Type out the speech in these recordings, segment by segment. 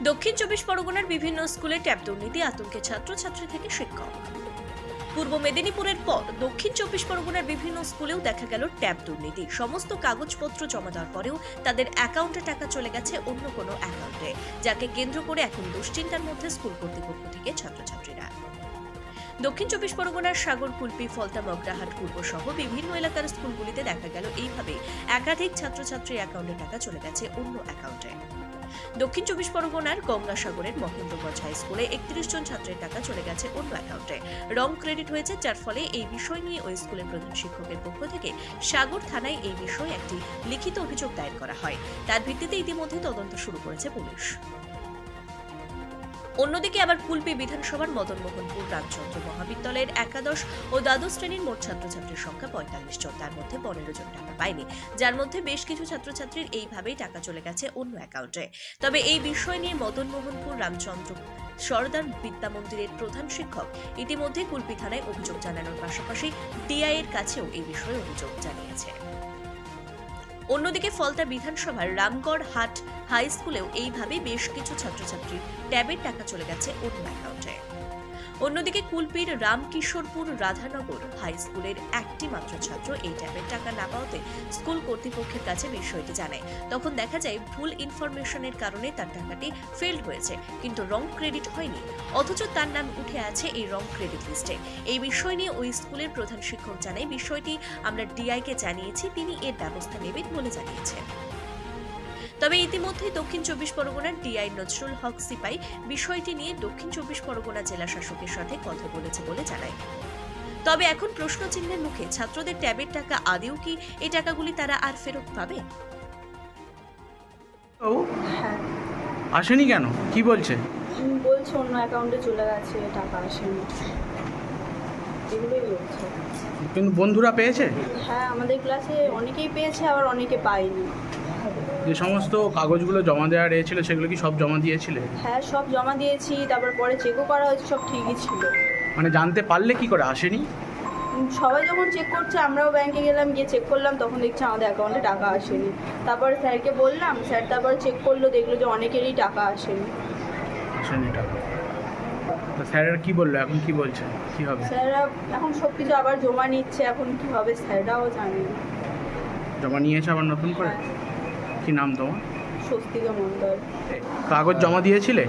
দক্ষিণ চব্বিশ পরগনার বিভিন্ন স্কুলে ট্যাব দুর্নীতি আতঙ্কে ছাত্রছাত্রী থেকে শিক্ষক। পূর্ব মেদিনীপুরের পর দক্ষিণ চব্বিশ পরগনার বিভিন্ন স্কুলেও দেখা গেল ট্যাব দুর্নীতি। সমস্ত কাগজপত্র জমা দেওয়ার পরেও তাদের অ্যাকাউন্টে টাকা চলে গেছে অন্য কোনো অ্যাকাউন্টে, যাকে কেন্দ্র করে এখন দুশ্চিন্তার মধ্যে স্কুল কর্তৃপক্ষ থেকে ছাত্রছাত্রীরা। দক্ষিণ চব্বিশ পরগনার সাগর, কুলপি, ফলতা, মগরাহাট পূর্ব সহ বিভিন্ন এলাকার স্কুলগুলিতে দেখা গেল এইভাবে একাধিক ছাত্রছাত্রীর অ্যাকাউন্টে টাকা চলে গেছে অন্য অ্যাকাউন্টে। দক্ষিণ চব্বিশ পরগনার গঙ্গাসাগরের মহেন্দ্রগঞ্জ হাই স্কুলে 31 জন ছাত্রের টাকা চলে গেছে অন্য অ্যাকাউন্টে। রং ক্রেডিট হয়েছে, যার ফলে এই বিষয় নিয়ে ওই স্কুলের প্রধান শিক্ষকের পক্ষ থেকে সাগর থানায় এই বিষয়ে একটি লিখিত অভিযোগ দায়ের করা হয়। তার ভিত্তিতে ইতিমধ্যে তদন্ত শুরু করেছে পুলিশ। অন্যদিকে আবার কুলপি বিধানসভার মদনমোহনপুর রামচন্দ্র মহাবিদ্যালয়ের একাদশ ও দ্বাদশ শ্রেণীর মোট ছাত্রছাত্রীর সংখ্যা 45 জন, তার মধ্যে 15 জন টাকা পায়নি, যার মধ্যে বেশ কিছু ছাত্রছাত্রীর এইভাবেই টাকা চলে গেছে অন্য অ্যাকাউন্টে। তবে এই বিষয় নিয়ে মদনমোহনপুর রামচন্দ্র সরদার বিদ্যা মন্দিরের প্রধান শিক্ষক ইতিমধ্যে কুলপি থানায় অভিযোগ জানানোর পাশাপাশি ডিআই এর কাছেও এই বিষয়ে অভিযোগ জানিয়েছে। অন্যদিকে ফলতা বিধানসভার রামগড় হাট হাই স্কুলেও এইভাবে বেশ কিছু ছাত্রছাত্রীর ট্যাবের টাকা চলে গেছে অন্য অ্যাকাউন্টে। অন্যদিকে কুলপির রামকিশোরপুর রাধানগর হাই স্কুলের একটি মাত্র ছাত্র এই ট্যাবের টাকা না পাওয়াতে স্কুল কর্তৃপক্ষের কাছে বিষয়টি জানায়। তখন দেখা যায় ভুল ইনফরমেশনের কারণে তার টাকাটি ফেল্ড হয়েছে, কিন্তু রং ক্রেডিট হয়নি, অথচ তার নাম উঠে আছে এই রং ক্রেডিট লিস্টে। এই বিষয় নিয়ে ওই স্কুলের প্রধান শিক্ষক জানায়, বিষয়টি আমরা ডিআইকে জানিয়েছি, তিনি এর ব্যবস্থা নেবেন বলে জানিয়েছেন। তবে ইতিমধ্যে দক্ষিণ চব্বিশ পরগনার ডিআই নজরুল হক সিপাই বিষয়টি নিয়ে দক্ষিণ চব্বিশ পরগনা জেলা শাসকের সাথে কথা বলেছে বলে জানায়। তবে এখন প্রশ্নচিহ্নের মুখে ছাত্রদের ট্যাবের টাকা, আদেও কি এই টাকাগুলি তারা আর ফেরত পাবে? আসেনি কেন, কি বলছে? বলছে অন্য অ্যাকাউন্টে চলে গেছে, টাকা আসেনি, এগুলোই বলছে। কিন্তু বন্ধুরা পেয়েছে? হ্যাঁ, আমাদের ক্লাসে অনেকেই পেয়েছে, আবার অনেকে পায়নি। যে সমস্ত কাগজগুলো জমা দেওয়া রয়েছিল সেগুলো কি সব জমা দিয়েছিলে? হ্যাঁ, সব জমা দিয়েছি, তারপর পরে চেকও করা হয়েছে, সব ঠিকই ছিল। মানে জানতে পারলে কি করে আসেনি? সবাই যখন চেক করছে, আমরাও ব্যাংকে গেলাম, গিয়ে চেক করলাম, তখন দেখছি আমাদের অ্যাকাউন্টে টাকা আসেনি। তারপরে স্যারকে বললাম, স্যার তারপর চেক করলো, দেখলো যে অনেকেরই টাকা আসেনি। আসেনি টাকা। তো স্যারেরা কি বললো, এখন কি বলছে, কি হবে? স্যাররা এখন সব কিছু আবার জমা নিচ্ছে, এখন কি হবে স্যাররাও জানে না। জমা নিয়েছে আবার নতুন করে? কি নাম তোমার? স্বস্তিকা মণ্ডল। কাগজ জমা দিয়েছিলে?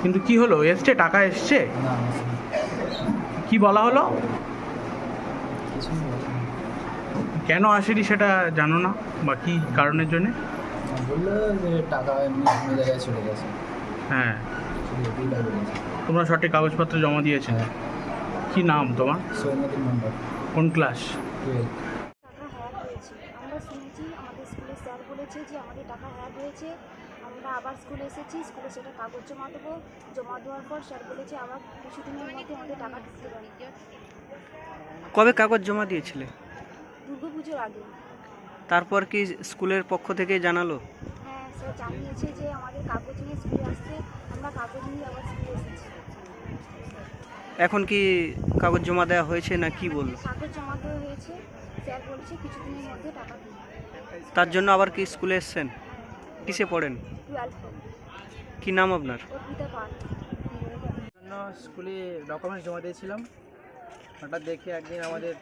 কিন্তু কি হলো, এসছে টাকা এসছে? কি বলা হলো? কেন আসেনি সেটা জানো না, বা কি কারণের জন্য? বললো যে টাকা এমনি অন্য জায়গায় চলে গেছে। হ্যাঁ, তোমরা সঠিক কাগজপত্র জমা দিয়েছে? হ্যাঁ। কি নাম তোমার? সৈন্যদীপ মণ্ডল, কোন ক্লাস? 12। টাকা হ্যাক হয়েছে, আমরা শুনেছি, আমাদের স্কুলে স্যার বলেছে যে আমাদের টাকা হ্যাক হয়েছে। আমরা আবার স্কুলে এসেছি, স্কুলে সেটা কাগজ জমা দেবো। জমা দেওয়ার পর স্যার বলেছে আবার কিছুদিনের মধ্যে আমাদের টাকা ঢুকতে পারে। কবে কাগজ জমা দিয়েছিলে? দুর্গাপুজোর আগে। তারপর কি স্কুলের পক্ষ থেকে জানালো? হ্যাঁ, স্যার জানিয়েছে যে আমাদের কাগজ নিয়ে স্কুলে আসতে, আমরা কাগজ নিয়ে আবার স্কুলে এসেছি। এখন কি কাগজ জমা দেওয়া হয়েছে না কি বললো? কাগজ জমা দেওয়া হয়েছে, স্যার বলছে কিছুদিনের মধ্যে টাকা দিন। তার জন্য আবার কি স্কুলে এসছেন? কিসে পড়েন? 12 কি নাম আপনার? অর্পিতা পাল। জন্য স্কুলে ডকুমেন্টস জমা দিয়েছিলাম। হঠাৎ দেখি একদিন আমাদের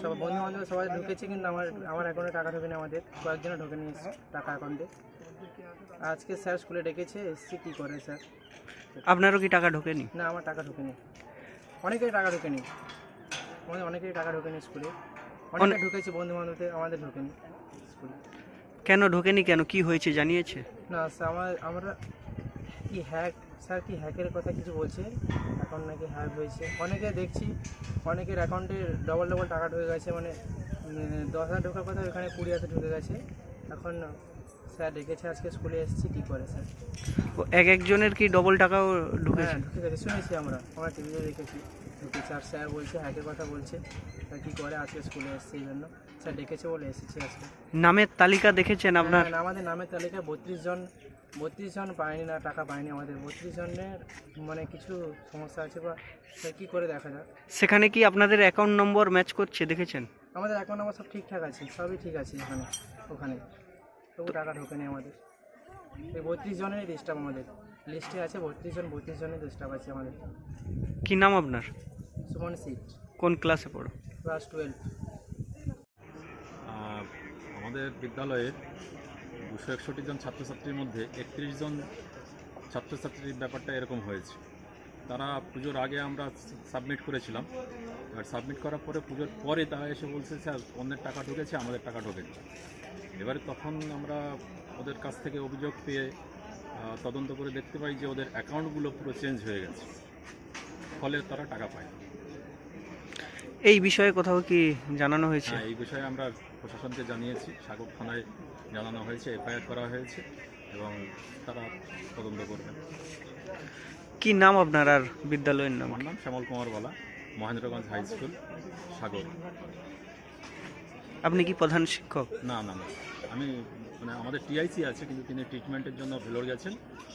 সব বন্ধু বান্ধব সবাই ঢুকেছে, কিন্তু আমার অ্যাকাউন্টে টাকা ঢোকেনি, আমাদের কয়েকজনে ঢোকে নিয়ে টাকা অ্যাকাউন্টে। আজকে স্যার স্কুলে ডেকেছে, এসছি কী করে স্যার। আপনারও কি টাকা ঢোকেনি? না, আমার টাকা ঢোকেনি, অনেকেরই টাকা ঢোকেনি, আমাদের অনেকেরই টাকা ঢোকেনি স্কুলে। অনেকে ঢুকেছে বন্ধু বান্ধবদের, আমাদের ঢোকেনি স্কুলে। কেন ঢোকেনি, কেন কি হয়েছে জানিয়েছে? না স্যার, আমরা কি হ্যাকের কথা কিছু বলছে, অ্যাকাউন্ট নাকি হ্যাক হয়েছে। অনেকে দেখছি অনেকের অ্যাকাউন্টে ডবল টাকা ঢুকে গেছে, মানে 10,000 ঢোকার কথা ওখানে 20,000 ঢুকে গেছে। এখন স্যার ডেকেছে, আজকে স্কুলে এসেছি, কী করে স্যার। এক একজনের কি ডবল টাকাও ঢুকেছে? হ্যাঁ, ঢুকে গেছে, শুনেছি, আমরা টিভিতে দেখেছি ঢুকেছে। আর স্যার বলছে হ্যাকের কথা বলছে, স্যার কী করে, আজকে স্কুলে এসেছি, এই জন্য স্যার ডেকেছে বলে এসেছি আজকে। নামের তালিকা দেখেছেন আপনার? হ্যাঁ, আমাদের নামের তালিকায় 32 জন পায়নি, না টাকা পায়নি আমাদের। 32 জনের মানে কিছু সমস্যা আছে, বা কী করে দেখা যায়। সেখানে কি আপনাদের অ্যাকাউন্ট নম্বর ম্যাচ করছে, দেখেছেন? আমাদের অ্যাকাউন্ট নাম্বার সব ঠিকঠাক আছে, সবই ঠিক আছে ওখানে, তবু টাকা ঢোকেনি আমাদের। এই 32 জনের ডিস্টার্ব আমাদের লিস্টে আছে, 32 জনের ডিস্টার্ব আছে আমাদের। কি নাম আপনার? সুমন সিট, কোন ক্লাসে পড়ো? ক্লাস 12। আমাদের বিদ্যালয়ে 261 জন ছাত্রছাত্রীর মধ্যে 31 জন ছাত্রছাত্রীর ব্যাপারটা এরকম হয়েছে। তারা পুজোর আগে আমরা সাবমিট করেছিলাম, আর সাবমিট করার পরে পুজোর পরে তারা এসে বলছে স্যার অন্যের টাকা ঢুকেছে, আমাদের টাকা ঢোকেনি। এবারে তখন আমরা ওদের কাছ থেকে অভিযোগ পেয়ে তদন্ত করে দেখতে পাই যে ওদের অ্যাকাউন্টগুলো পুরো চেঞ্জ হয়ে গেছে, ফলে তারা টাকা পায়। এই বিষয়ে কোথাও কি জানানো হয়েছে? হ্যাঁ, এই বিষয়ে আমরা প্রশাসনকে জানিয়েছি, সাগর থানায় জানানো হয়েছে, এফআইআর করা হয়েছে এবং তারা তদন্ত করবেন। কি নাম আপনার আর বিদ্যালয়ের নাম? আমার নাম শ্যামল কুমার বালা, মহেন্দ্রগঞ্জ হাই স্কুল, সাগর। আপনি কি প্রধান শিক্ষক? না, আমি মানে আমাদের টিআইসি আছে, কিন্তু তিনি ট্রিটমেন্টের জন্য ভেলোর গেছেন,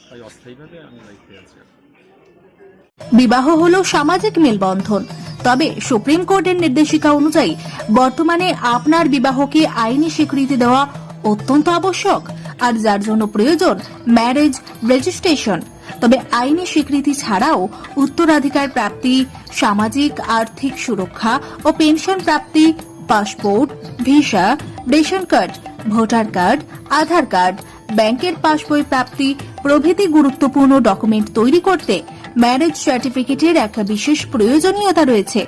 তাই অস্থায়ীভাবে আমি দায়িত্বে আছি। বিবাহ হলো সামাজিক মেলবন্ধন, তবে সুপ্রিম কোর্টের নির্দেশিকা অনুযায়ী বর্তমানে আপনার বিবাহকে আইনি স্বীকৃতি দেওয়া অত্যন্ত আবশ্যক, আর যার জন্য প্রয়োজন ম্যারেজ রেজিস্ট্রেশন। তবে আইনি স্বীকৃতি ছাড়াও উত্তরাধিকার প্রাপ্তি, সামাজিক আর্থিক সুরক্ষা ও পেনশন প্রাপ্তি, passport, visa, ration card, voter card, Aadhaar card, ব্যাংকের পাসবই প্রাপ্তি প্রভৃতি গুরুত্বপূর্ণ ডকুমেন্ট তৈরি করতে ম্যারেজ সার্টিফিকেটের একটা বিশেষ প্রয়োজনীয়তা রয়েছে।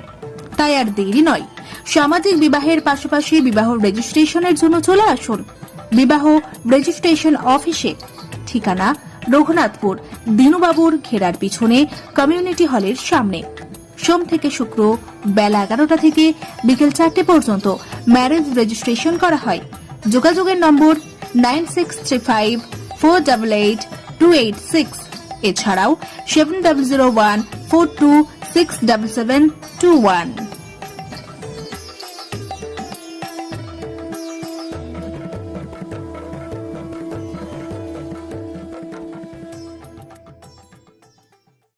তাই আর দেরি নয়, সামাজিক বিবাহের পাশাপাশি বিবাহ রেজিস্ট্রেশনের জন্য চলে আসুন বিবাহ রেজিস্ট্রেশন অফিসে। ঠিকানা রঘুনাথপুর, দিনুবাবুর ঘেরার পিছনে, কমিউনিটি হলের সামনে। সোম থেকে শুক্র বেলা 11টা থেকে বিকেল 4টে পর্যন্ত ম্যারেজ রেজিস্ট্রেশন করা হয়। যোগাযোগের নম্বর 9635488286, এছাড়াও 700142677721।